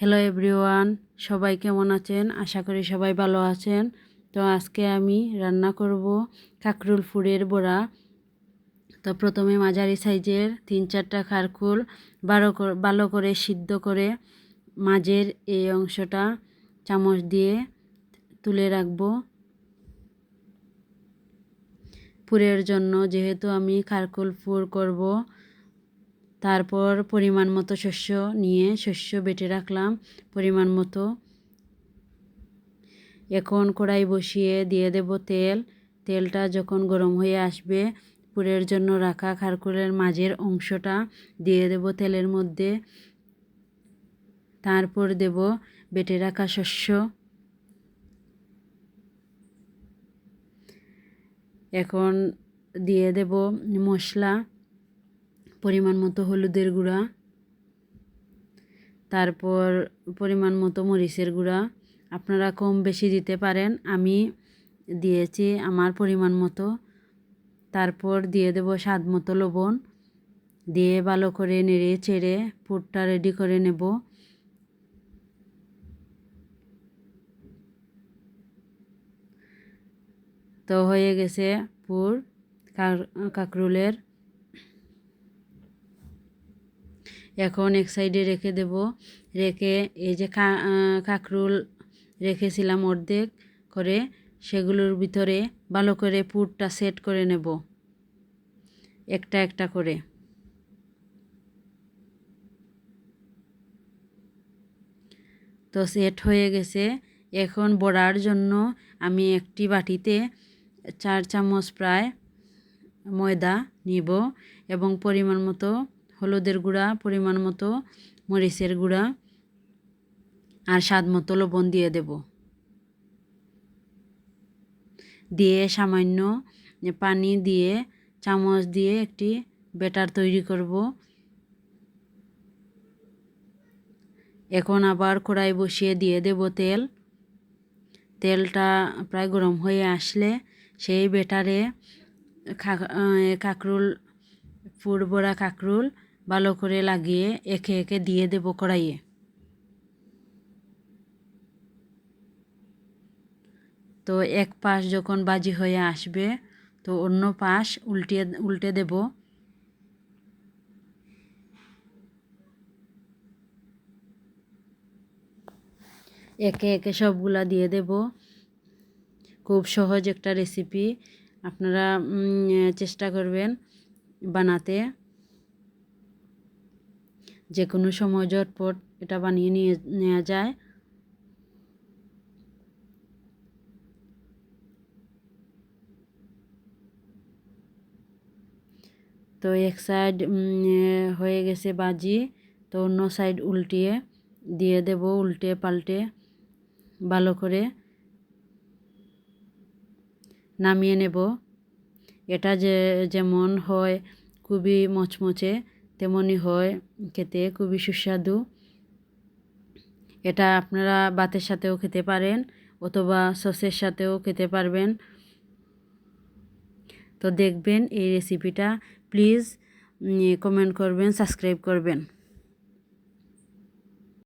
Hello everyone, সবাই কেমন আছেন? আশা করি সবাই ভালো আছেন। তো আজকে আমি রান্না করব কাঁকরোল ফুলের বড়া। তো প্রথমে মাঝারি সাইজের 3-4টা কাঁকরোল ভালো করে সিদ্ধ করে মাঝের এই অংশটা চামচ দিয়ে তুলে রাখবো পুরের জন্য, যেহেতু আমি কাঁকরোল ফুল করব। তারপর পরিমাণ মতো শস্য বেটে রাখলাম পরিমাণ মতো। এখন কড়াই বসিয়ে দিয়ে দেব তেল। তেলটা যখন গরম হয়ে আসবে, পুরের জন্য রাখা কাঁকরোলের মাঝের অংশটা দিয়ে দেব তেলের মধ্যে। তারপর দেব বেটে রাখা শস্য। এখন দিয়ে দেব মশলা, পরিমাণ মতো হলুদের গুঁড়া, তারপর পরিমাণ মতো মরিচের গুঁড়া। আপনারা কম বেশি দিতে পারেন, আমি দিয়েছি আমার পরিমাণ মতো। তারপর দিয়ে দেব স্বাদ মতো লবণ, দিয়ে ভালো করে নেড়ে চেড়ে পুরটা রেডি করে নেব। তো হয়ে গেছে পুর কাঁকরোলের। এখন এক সাইডে রেখে দেব। রেখে এই যে কাঁকরোল রেখেছিলাম অর্ধেক করে, সেগুলোর ভিতরে ভালো করে পুরটা সেট করে নেব একটা একটা করে। তো সেট হয়ে গেছে। এখন বড়ার জন্য আমি একটি বাটিতে 4 চামচ প্রায় ময়দা নিব এবং পরিমাণ মতো হলুদের গুঁড়া, পরিমাণ মতো মরিচের গুঁড়া আর স্বাদ মতো লবণ দিয়ে দেব। দিয়ে সামান্য পানি দিয়ে চামচ দিয়ে একটি ব্যাটার তৈরি করব। এখন আবার কড়াই বসিয়ে দিয়ে দেব তেল। তেলটা প্রায় গরম হয়ে আসলে সেই ব্যাটারে কাঁকরোল পুর ভরা কাঁকরোল ভালো করে লাগিয়ে একে একে দিয়ে দেব কড়াইয়ে। তো এক পাশ যখন ভাজি হয়ে আসবে, তো অন্য পাশ উল্টে দেব। একে একে সবগুলা দিয়ে দেব। খুব সহজ একটা রেসিপি, আপনারা চেষ্টা করবেন বানাতে। যে কোনো সময় ঝটপট এটা বানিয়ে নেওয়া যায়। তো এক সাইড হয়ে গেছে ভাজি, তো অন্য সাইড উল্টিয়ে দিয়ে দেব, উল্টে পাল্টে ভালো করে নামিয়ে নেব। এটা যেমন হয় খুবই মচমচে, তেমনই হয় খেতে খুবই সুস্বাদু। এটা আপনারা ভাতের সাথেও খেতে পারেন অথবা সসের সাথেও খেতে পারবেন। তো দেখবেন এই রেসিপিটা, প্লিজ কমেন্ট করবেন, সাবস্ক্রাইব করবেন।